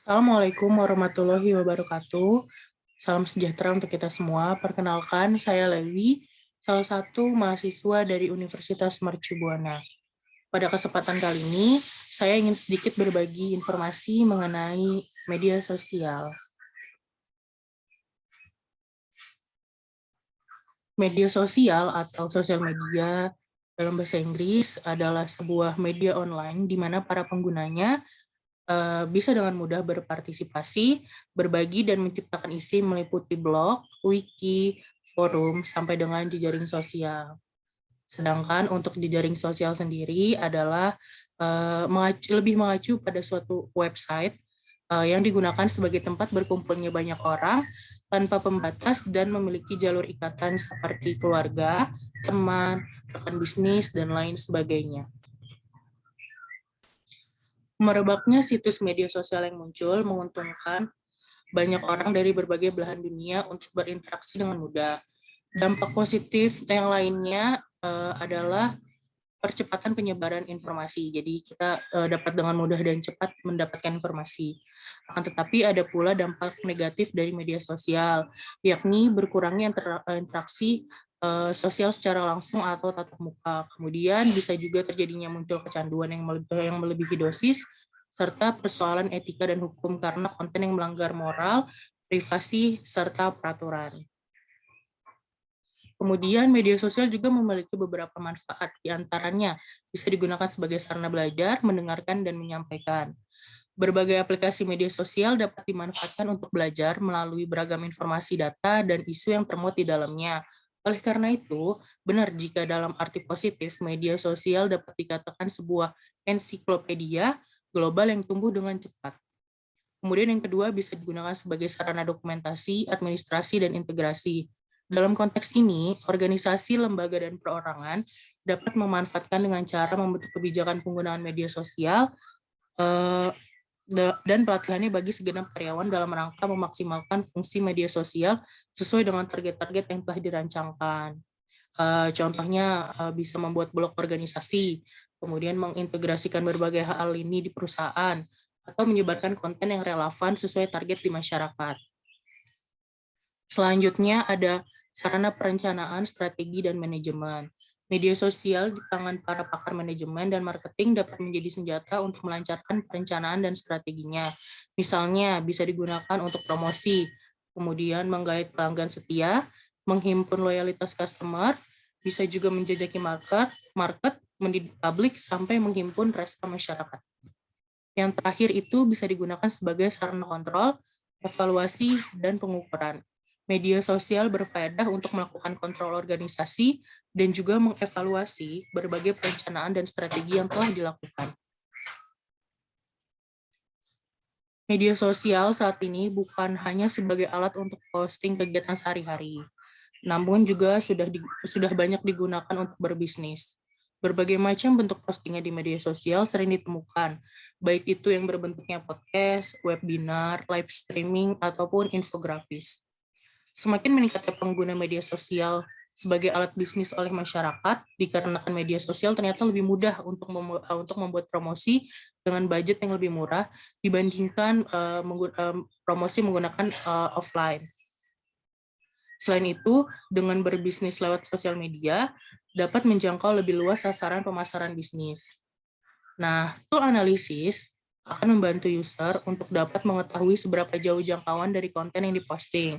Assalamualaikum warahmatullahi wabarakatuh. Salam sejahtera untuk kita semua. Perkenalkan, saya Lewi, salah satu mahasiswa dari Universitas Mercu Buana. Pada kesempatan kali ini, saya ingin sedikit berbagi informasi mengenai media sosial. Media sosial atau sosial media dalam bahasa Inggris adalah sebuah media online di mana para penggunanya bisa dengan mudah berpartisipasi, berbagi, dan menciptakan isi meliputi blog, wiki, forum, sampai dengan jejaring sosial. Sedangkan untuk jejaring sosial sendiri adalah lebih mengacu pada suatu website yang digunakan sebagai tempat berkumpulnya banyak orang tanpa pembatas dan memiliki jalur ikatan seperti keluarga, teman, rekan bisnis, dan lain sebagainya. Merebaknya situs media sosial yang muncul menguntungkan banyak orang dari berbagai belahan dunia untuk berinteraksi dengan mudah. Dampak positif yang lainnya adalah percepatan penyebaran informasi. Jadi kita dapat dengan mudah dan cepat mendapatkan informasi. Akan tetapi ada pula dampak negatif dari media sosial, yakni berkurangnya interaksi sosial secara langsung atau tatap muka. Kemudian bisa juga terjadinya muncul kecanduan yang melebihi dosis, serta persoalan etika dan hukum karena konten yang melanggar moral, privasi, serta peraturan. Kemudian media sosial juga memiliki beberapa manfaat, diantaranya bisa digunakan sebagai sarana belajar, mendengarkan, dan menyampaikan. Berbagai aplikasi media sosial dapat dimanfaatkan untuk belajar melalui beragam informasi data dan isu yang termuat di dalamnya. Oleh karena itu, benar jika dalam arti positif, media sosial dapat dikatakan sebuah ensiklopedia global yang tumbuh dengan cepat. Kemudian yang kedua bisa digunakan sebagai sarana dokumentasi, administrasi, dan integrasi. Dalam konteks ini, organisasi, lembaga, dan perorangan dapat memanfaatkan dengan cara membentuk kebijakan penggunaan media sosial eh, dan pelatihannya bagi segenap karyawan dalam rangka memaksimalkan fungsi media sosial sesuai dengan target-target yang telah dirancangkan. Contohnya bisa membuat blog organisasi, kemudian mengintegrasikan berbagai hal ini di perusahaan, atau menyebarkan konten yang relevan sesuai target di masyarakat. Selanjutnya ada sarana perencanaan, strategi, dan manajemen. Media sosial di tangan para pakar manajemen dan marketing dapat menjadi senjata untuk melancarkan perencanaan dan strateginya. Misalnya bisa digunakan untuk promosi, kemudian menggait pelanggan setia, menghimpun loyalitas customer, bisa juga menjajaki market, mendidik publik, sampai menghimpun respon masyarakat. Yang terakhir itu bisa digunakan sebagai sarana kontrol, evaluasi, dan pengukuran. Media sosial berfaedah untuk melakukan kontrol organisasi dan juga mengevaluasi berbagai perencanaan dan strategi yang telah dilakukan. Media sosial saat ini bukan hanya sebagai alat untuk posting kegiatan sehari-hari, namun juga sudah banyak digunakan untuk berbisnis. Berbagai macam bentuk postingnya di media sosial sering ditemukan, baik itu yang berbentuknya podcast, webinar, live streaming, ataupun infografis. Semakin meningkatnya pengguna media sosial sebagai alat bisnis oleh masyarakat, dikarenakan media sosial ternyata lebih mudah untuk membuat promosi dengan budget yang lebih murah dibandingkan promosi menggunakan offline. Selain itu, dengan berbisnis lewat sosial media, dapat menjangkau lebih luas sasaran pemasaran bisnis. Nah, tool analisis akan membantu user untuk dapat mengetahui seberapa jauh jangkauan dari konten yang diposting.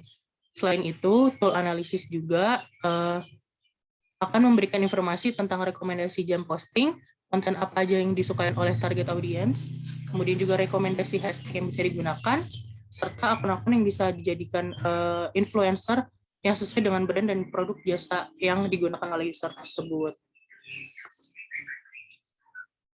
Selain itu, tool analisis juga akan memberikan informasi tentang rekomendasi jam posting, konten apa aja yang disukai oleh target audience, kemudian juga rekomendasi hashtag yang bisa digunakan, serta akun-akun yang bisa dijadikan influencer yang sesuai dengan brand dan produk jasa yang digunakan oleh user tersebut.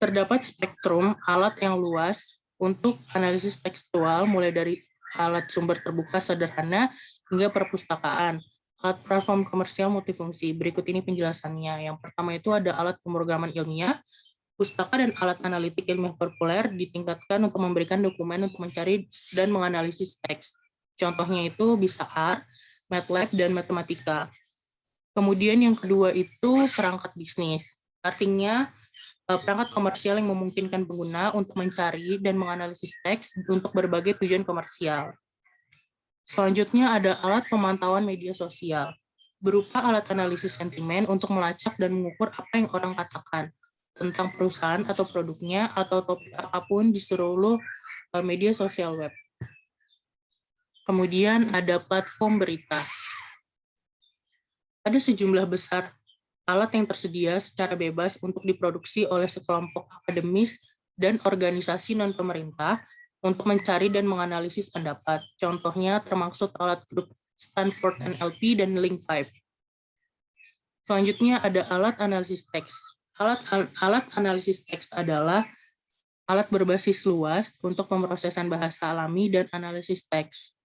Terdapat spektrum alat yang luas untuk analisis tekstual, mulai dari alat sumber terbuka sederhana hingga perpustakaan. Alat platform komersial multifungsi. Berikut ini penjelasannya. Yang pertama itu ada alat pemrograman ilmiah, pustaka dan alat analitik ilmiah populer ditingkatkan untuk memberikan dokumen untuk mencari dan menganalisis teks. Contohnya itu bisa R, MATLAB, dan matematika. Kemudian yang kedua itu perangkat bisnis. Artinya perangkat komersial yang memungkinkan pengguna untuk mencari dan menganalisis teks untuk berbagai tujuan komersial. Selanjutnya ada alat pemantauan media sosial, berupa alat analisis sentimen untuk melacak dan mengukur apa yang orang katakan tentang perusahaan atau produknya atau topik apapun di seluruh media sosial web. Kemudian ada platform berita. Ada sejumlah besar alat yang tersedia secara bebas untuk diproduksi oleh sekelompok akademis dan organisasi non-pemerintah untuk mencari dan menganalisis pendapat. Contohnya termasuk alat grup Stanford NLP dan LinkPipe. Selanjutnya ada alat analisis teks. Alat analisis teks adalah alat berbasis luas untuk pemrosesan bahasa alami dan analisis teks.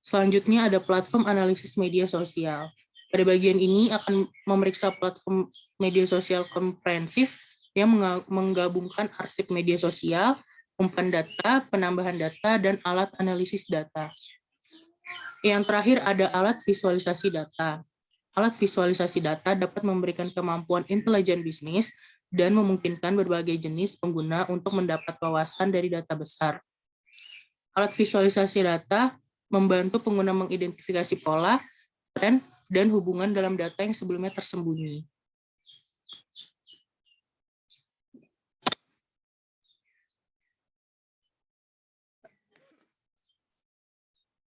Selanjutnya ada platform analisis media sosial. Pada bagian ini akan memeriksa platform media sosial komprehensif yang menggabungkan arsip media sosial, umpan data, penambahan data, dan alat analisis data. Yang terakhir ada alat visualisasi data. Alat visualisasi data dapat memberikan kemampuan intelijen bisnis dan memungkinkan berbagai jenis pengguna untuk mendapat wawasan dari data besar. Alat visualisasi data membantu pengguna mengidentifikasi pola, tren, dan hubungan dalam data yang sebelumnya tersembunyi.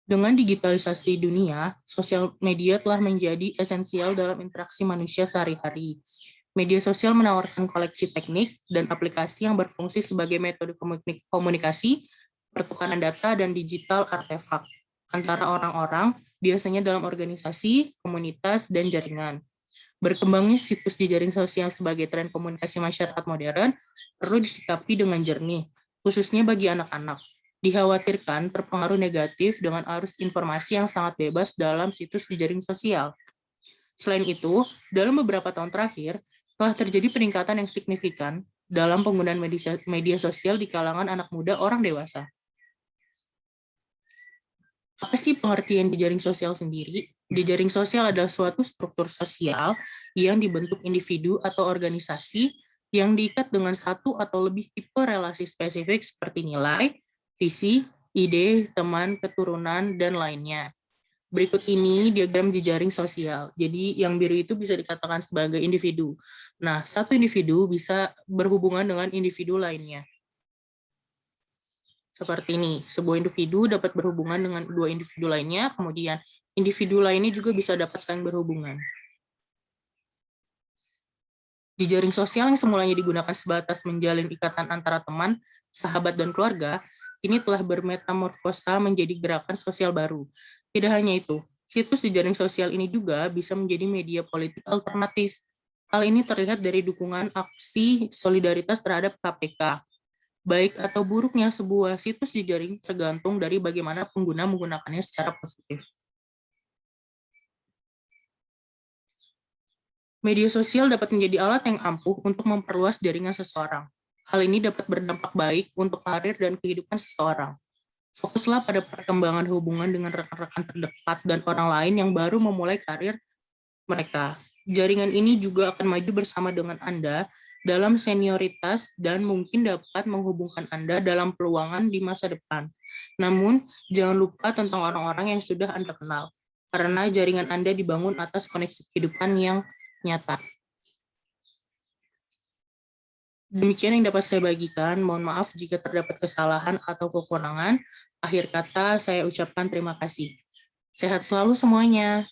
Dengan digitalisasi dunia, sosial media telah menjadi esensial dalam interaksi manusia sehari-hari. Media sosial menawarkan koleksi teknik dan aplikasi yang berfungsi sebagai metode komunikasi, pertukaran data, dan digital artefak antara orang-orang, biasanya dalam organisasi, komunitas, dan jaringan. Berkembangnya situs di jaring sosial sebagai tren komunikasi masyarakat modern perlu disikapi dengan jernih, khususnya bagi anak-anak. Dikhawatirkan terpengaruh negatif dengan arus informasi yang sangat bebas dalam situs di jaring sosial. Selain itu, dalam beberapa tahun terakhir, telah terjadi peningkatan yang signifikan dalam penggunaan media sosial di kalangan anak muda orang dewasa. Apa sih pengertian jejaring sosial sendiri? Jejaring sosial adalah suatu struktur sosial yang dibentuk individu atau organisasi yang diikat dengan satu atau lebih tipe relasi spesifik seperti nilai, visi, ide, teman, keturunan, dan lainnya. Berikut ini diagram jejaring sosial. Jadi yang biru itu bisa dikatakan sebagai individu. Nah, satu individu bisa berhubungan dengan individu lainnya. Seperti ini, sebuah individu dapat berhubungan dengan dua individu lainnya, kemudian individu lainnya juga bisa dapat saling berhubungan. Jejaring sosial yang semulanya digunakan sebatas menjalin ikatan antara teman, sahabat, dan keluarga, ini telah bermetamorfosa menjadi gerakan sosial baru. Tidak hanya itu, situs jejaring sosial ini juga bisa menjadi media politik alternatif. Hal ini terlihat dari dukungan aksi solidaritas terhadap KPK. Baik atau buruknya sebuah situs jejaring tergantung dari bagaimana pengguna menggunakannya secara positif. Media sosial dapat menjadi alat yang ampuh untuk memperluas jaringan seseorang. Hal ini dapat berdampak baik untuk karir dan kehidupan seseorang. Fokuslah pada perkembangan hubungan dengan rekan-rekan terdekat dan orang lain yang baru memulai karir mereka. Jaringan ini juga akan maju bersama dengan Anda dalam senioritas dan mungkin dapat menghubungkan Anda dalam peluangan di masa depan. Namun, jangan lupa tentang orang-orang yang sudah Anda kenal, karena jaringan Anda dibangun atas koneksi kehidupan yang nyata. Demikian yang dapat saya bagikan. Mohon maaf jika terdapat kesalahan atau kekurangan. Akhir kata, saya ucapkan terima kasih. Sehat selalu semuanya.